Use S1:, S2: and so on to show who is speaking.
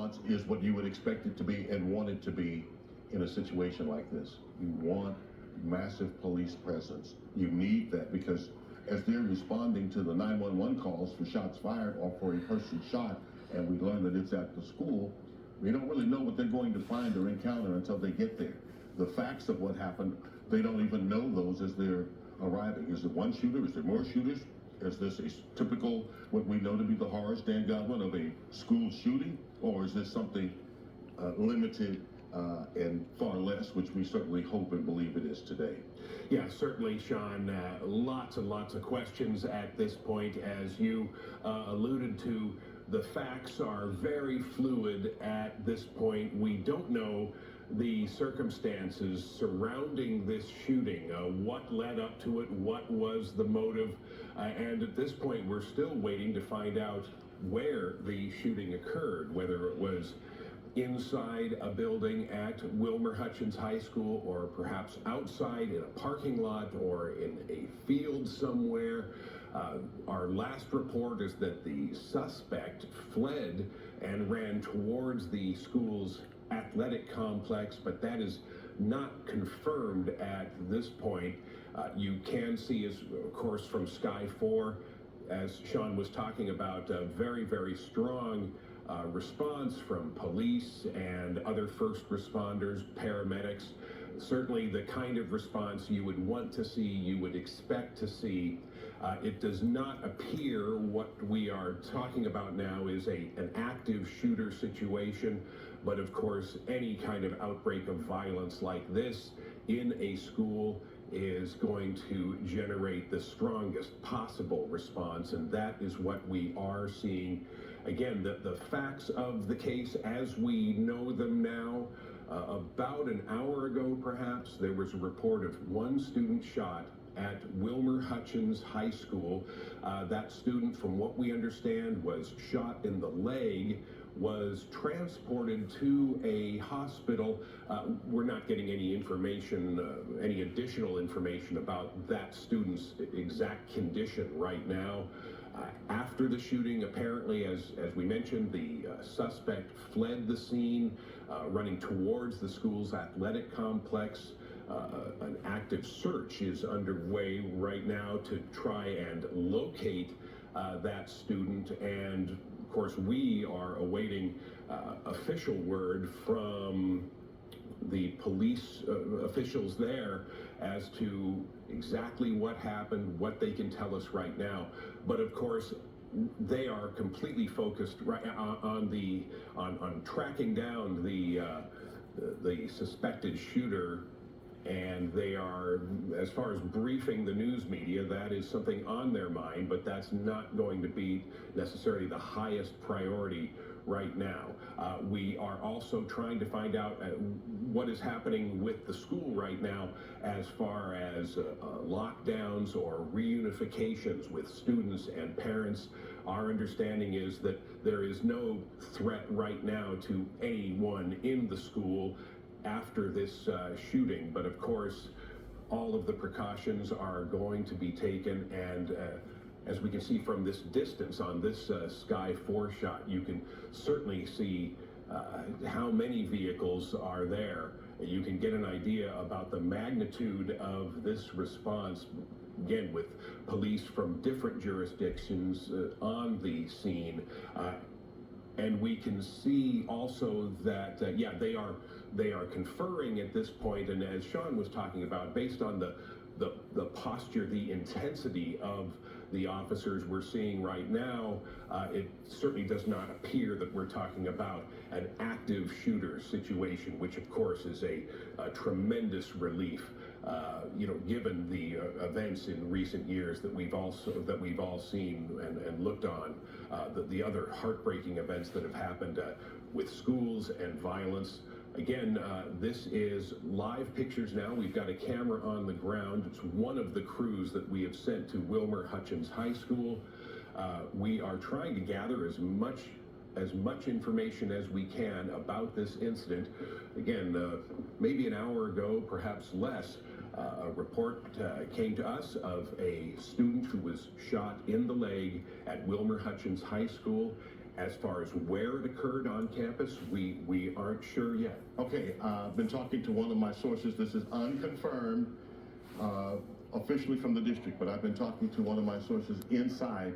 S1: response is what you would expect it to be and want it to be in a situation like this. You want massive police presence. You need that because as they're responding to the 911 calls for shots fired or for a person shot, and we learn that it's at the school, we don't really know what they're going to find or encounter until they get there. The facts of what happened, they don't even know those as they're arriving. Is there one shooter? Is there more shooters? Is this a typical, what we know to be the horrors, Dan Godwin, of a school shooting? Or is this something limited and far less, which we certainly hope and believe it is today?
S2: Yeah, certainly, Sean. Lots and lots of questions at this point. As you alluded to, the facts are very fluid at this point. We don't know the circumstances surrounding this shooting, what led up to it, what was the motive, and at this point we're still waiting to find out where the shooting occurred, whether it was inside a building at Wilmer Hutchings High School or perhaps outside in a parking lot or in a field somewhere. Our last report is that the suspect fled and ran towards the school's athletic complex, but that is not confirmed at this point. You can see, as of course, from Sky 4, as Sean was talking about, a very, very strong response from police and other first responders, paramedics. Certainly the kind of response you would want to see, you would expect to see. It does not appear what we are talking about now is an active shooter situation, but of course any kind of outbreak of violence like this in a school is going to generate the strongest possible response, and that is what we are seeing. Again, the facts of the case as we know them now. About an hour ago, perhaps, there was a report of one student shot at Wilmer Hutchings High School. That student, from what we understand, was shot in the leg, was transported to a hospital. We're not getting any information, any additional information about that student's exact condition right now. After the shooting, apparently, as we mentioned, the suspect fled the scene, running towards the school's athletic complex. An active search is underway right now to try and locate that student, and of course we are awaiting official word from the police officials there as to exactly what happened, what they can tell us right now. But of course, they are completely focused right on tracking down the suspected shooter, and they are, as far as briefing the news media, that is something on their mind, but that's not going to be necessarily the highest priority right now. We are also trying to find out what is happening with the school right now as far as lockdowns or reunifications with students and parents. Our understanding is that there is no threat right now to anyone in the school after this shooting, but of course all of the precautions are going to be taken, and as we can see from this distance on this Sky 4 shot, you can certainly see how many vehicles are there. You can get an idea about the magnitude of this response, again, with police from different jurisdictions on the scene. And we can see also that, yeah, they are conferring at this point, and as Sean was talking about, based on the posture, the intensity of the officers we're seeing right now, it certainly does not appear that we're talking about an active shooter situation, which of course is a tremendous relief, given the events in recent years that we've all seen and looked on, the other heartbreaking events that have happened with schools and violence. Again, this is live pictures now. We've got a camera on the ground. It's one of the crews that we have sent to Wilmer Hutchings High School. We are trying to gather as much information as we can about this incident. Again, maybe an hour ago, perhaps less, a report came to us of a student who was shot in the leg at Wilmer Hutchings High School, As far as where it occurred on campus, we aren't sure yet.
S1: Okay, I've been talking to one of my sources. This is unconfirmed officially from the district, but I've been talking to one of my sources inside